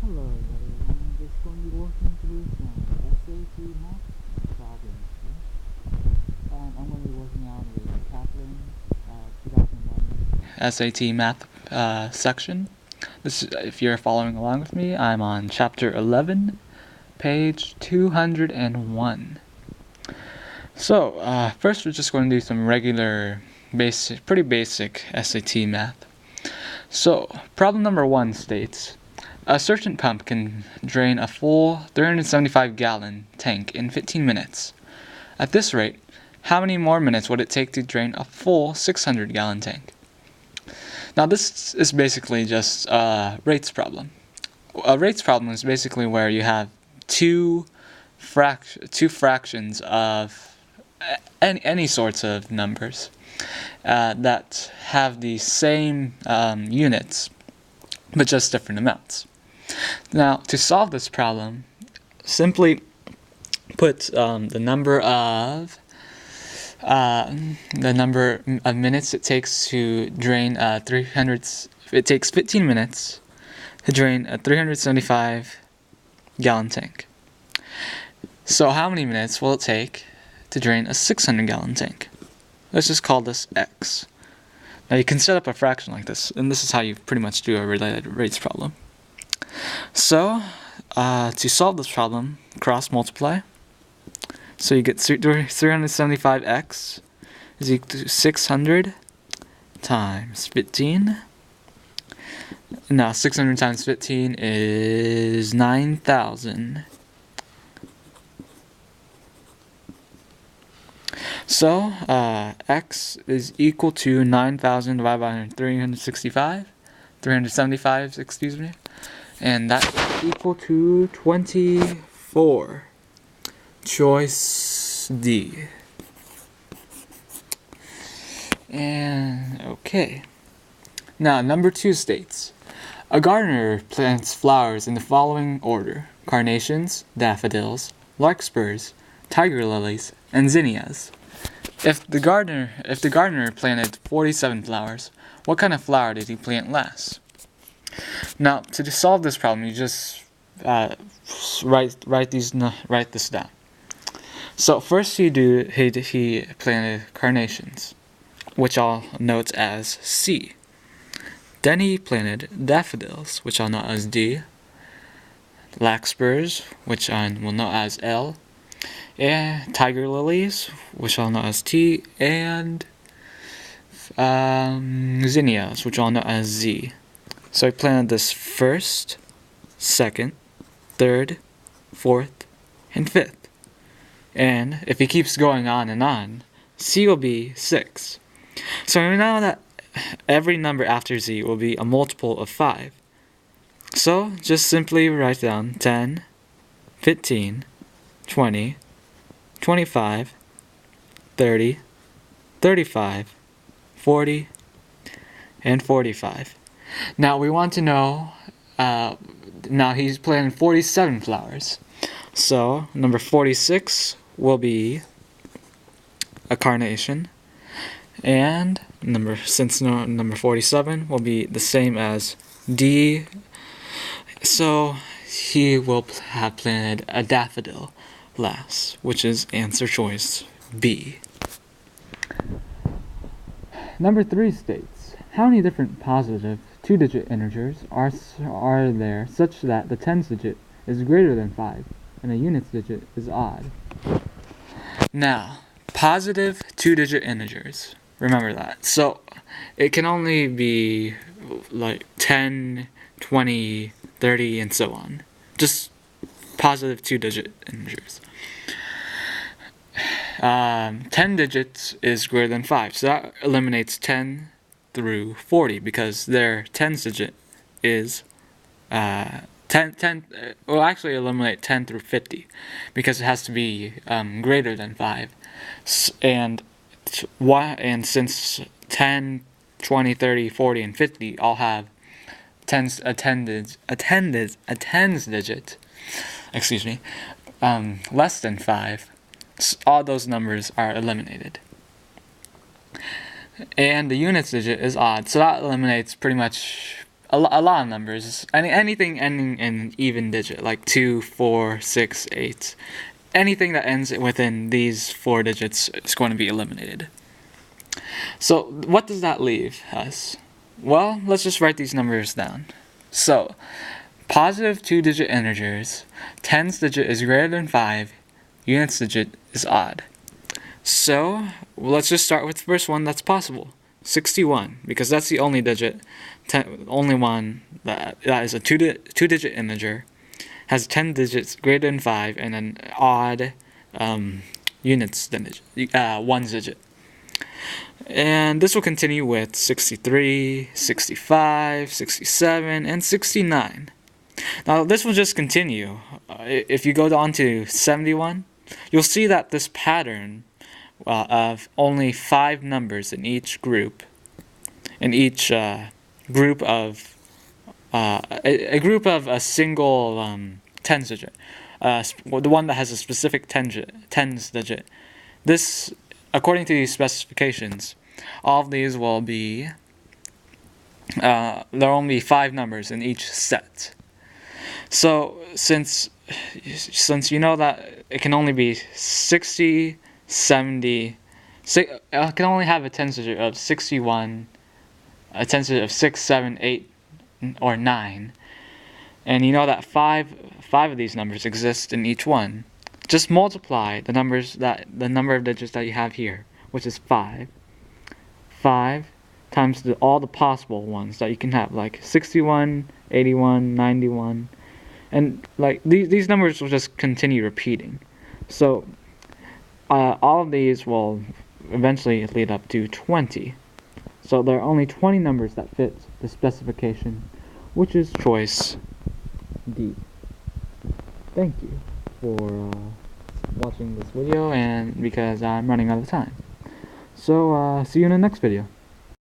Hello everyone, I'm just going to be working through some SAT math problems here. I'm going to be working on a Kaplan 2011 SAT math section. If you're following along with me, I'm on chapter 11, page 201. So, first we're just going to do some regular, pretty basic SAT math. So, problem number 1 states, a surgent pump can drain a full 375-gallon tank in 15 minutes. At this rate, how many more minutes would it take to drain a full 600-gallon tank? Now, this is basically just a rates problem. A rates problem is basically where you have two fractions of any sorts of numbers that have the same units, but just different amounts. Now, to solve this problem, simply put the number of minutes it takes to drain 300. It takes 15 minutes to drain a 375-gallon tank. So, how many minutes will it take to drain a 600-gallon tank? Let's just call this x. Now, you can set up a fraction like this, and this is how you pretty much do a related rates problem. So, to solve this problem, cross multiply. So you get 375x is equal to 600 times 15. Now 600 times 15 is 9,000. So x is equal to 9,000 divided by 375, excuse me. And that's equal to 24. Choice D. And okay. Now, number 2 states, a gardener plants flowers in the following order: carnations, daffodils, larkspurs, tiger lilies, and zinnias. If the gardener planted 47 flowers, what kind of flower did he plant last? Now, to solve this problem, you just write this down. So first he planted carnations, which I'll note as C. Then he planted daffodils, which I'll note as D. Larkspurs, which I will note as L. And tiger lilies, which I'll note as T. And zinnias, which I'll note as Z. So I planted this first, second, third, fourth, and fifth. And if he keeps going on, C will be 6. So we know that every number after Z will be a multiple of 5. So just simply write down 10, 15, 20, 25, 30, 35, 40, and 45. Now we want to know, now he's planting 47 flowers. So number 46 will be a carnation, and number 47 will be the same as D, so he will have planted a daffodil last, which is answer choice B. Number 3 states, how many different positive 2-digit integers are there such that the tens digit is greater than 5 and the units digit is odd? Now, positive 2-digit integers. Remember that. So, it can only be like 10, 20, 30, and so on. Just positive 2-digit integers. 10 digits is greater than 5. So that eliminates 10 through 40 because their tens digit is 10 will actually eliminate 10 through 50 because it has to be greater than 5. And since 10, 20, 30, 40, and 50 all have a tens digit, less than 5, all those numbers are eliminated. And the units digit is odd, so that eliminates pretty much a lot of numbers. Anything ending in an even digit, like 2, 4, 6, 8. Anything that ends within these 4 digits is going to be eliminated. So what does that leave us? Well, let's just write these numbers down. So, positive 2-digit integers, tens digit is greater than 5, units digit is odd. So, let's just start with the first one that's possible. 61, because that's the only digit, only one that is a 2-digit integer, has 10 digits greater than 5, and an odd units digit, 1 digit. And this will continue with 63, 65, 67, and 69. Now this will just continue. If you go on to 71, you'll see that this pattern of only 5 numbers in each group, group of a group of a single tens digit, the one that has a specific tens digit. This, according to these specifications, all of these will be there will only be 5 numbers in each set. So since you know that it can only be 60, 70, it can only have a tens digit of 61, a tens digit of 6, 7, 8, or 9, and you know that five of these numbers exist in each one. Just multiply the number of digits that you have here, which is 5. 5 times all the possible ones that you can have, like 61, 81, 91, and like these numbers will just continue repeating. So all of these will eventually lead up to 20. So there are only 20 numbers that fit the specification, which is choice D. Thank you for watching this video, and because I'm running out of time. So see you in the next video.